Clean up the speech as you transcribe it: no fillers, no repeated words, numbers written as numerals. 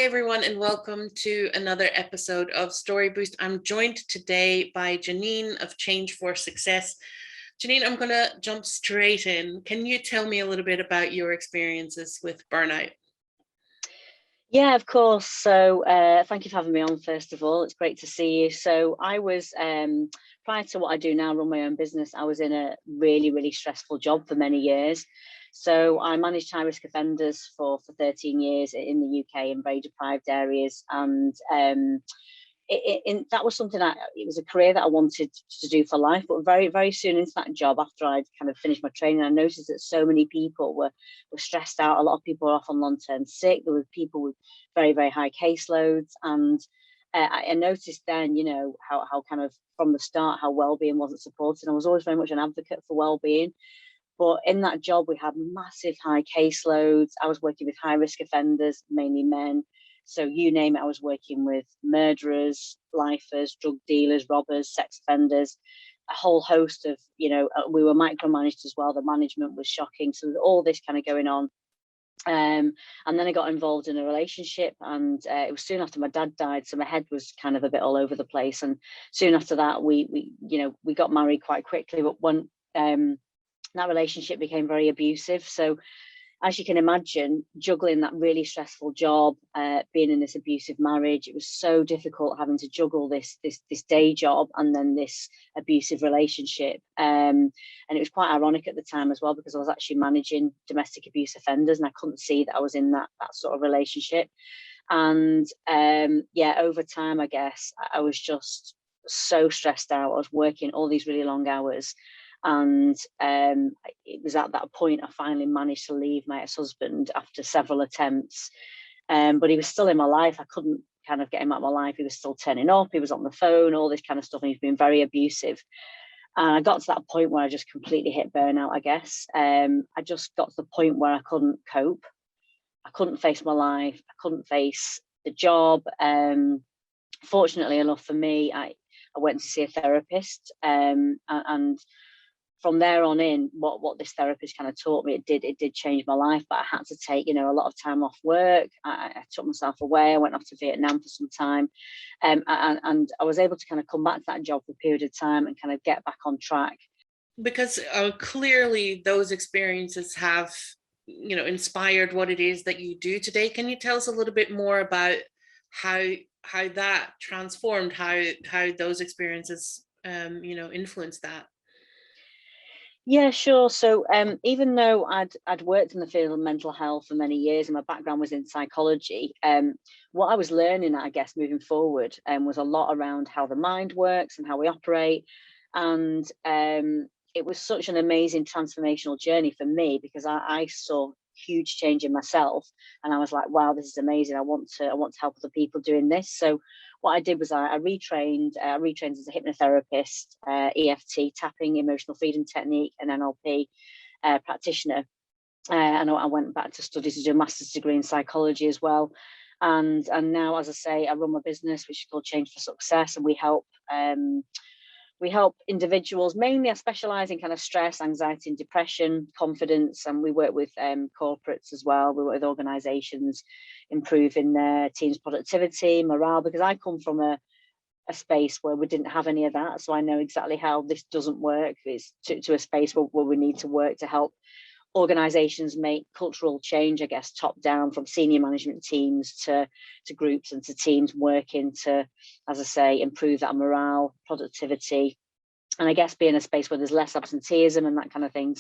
everyone, and welcome to another episode of Story Boost. I'm joined today by Janine of Change for Success. Janine, I'm going to jump straight in. Can you tell me a little bit about your experiences with burnout? Yeah, of course. So thank you for having me on, first of all. It's great to see you. So I was, prior to what I do now, run my own business, I was in a really, really stressful job for many years. So I managed high risk offenders for 13 years in the UK in very deprived areas. And that was something it was a career that I wanted to do for life, but very, very soon into that job, after I'd kind of finished my training, I noticed that so many people were stressed out. A lot of people were off on long-term sick. There were people with very, very high caseloads. And I noticed then, how kind of from the start, how well-being wasn't supported. I was always very much an advocate for well-being. But in that job, we had massive high caseloads. I was working with high-risk offenders, mainly men. So you name it, I was working with murderers, lifers, drug dealers, robbers, sex offenders, a whole host of, we were micromanaged as well. The management was shocking. So there's all this kind of going on. And then I got involved in a relationship, and it was soon after my dad died. So my head was kind of a bit all over the place. And soon after that, we got married quite quickly. But when that relationship became very abusive. So as you can imagine, juggling that really stressful job, being in this abusive marriage, it was so difficult having to juggle this day job and then this abusive relationship. And it was quite ironic at the time as well, because I was actually managing domestic abuse offenders and I couldn't see that I was in that sort of relationship. And over time, I guess, I was just so stressed out. I was working all these really long hours. And it was at that point I finally managed to leave my ex-husband after several attempts. But he was still in my life. I couldn't kind of get him out of my life. He was still turning up. He was on the phone, all this kind of stuff. And he's been very abusive. And I got to that point where I just completely hit burnout, I guess. I just got to the point where I couldn't cope. I couldn't face my life. I couldn't face the job. Fortunately enough for me, I went to see a therapist, and from there on in, what this therapist kind of taught me, it did change my life. But I had to take, a lot of time off work. I took myself away. I went off to Vietnam for some time, and I was able to kind of come back to that job for a period of time and kind of get back on track. Because clearly those experiences have, inspired what it is that you do today. Can you tell us a little bit more about how that transformed, how those experiences, influenced that? Yeah, sure. So even though I'd worked in the field of mental health for many years and my background was in psychology, what I was learning, I guess, moving forward was a lot around how the mind works and how we operate. And it was such an amazing transformational journey for me, because I saw huge change in myself, and I was like, wow, this is amazing. I want to help other people doing this. So what I did was I retrained as a hypnotherapist, EFT, tapping, emotional freedom technique, and NLP practitioner. And I went back to study to do a master's degree in psychology as well. And now, as I say, I run my business, which is called Change for Success, and we help individuals. Mainly I specialize in kind of stress, anxiety and depression, confidence, and we work with corporates as well. We work with organizations improving their team's productivity, morale, because I come from a space where we didn't have any of that. So I know exactly how this doesn't work. It's to a space where we need to work to help organizations make cultural change, I guess, top down, from senior management teams to groups and to teams working to, as I say, improve that morale, productivity, and I guess be in a space where there's less absenteeism and that kind of thing.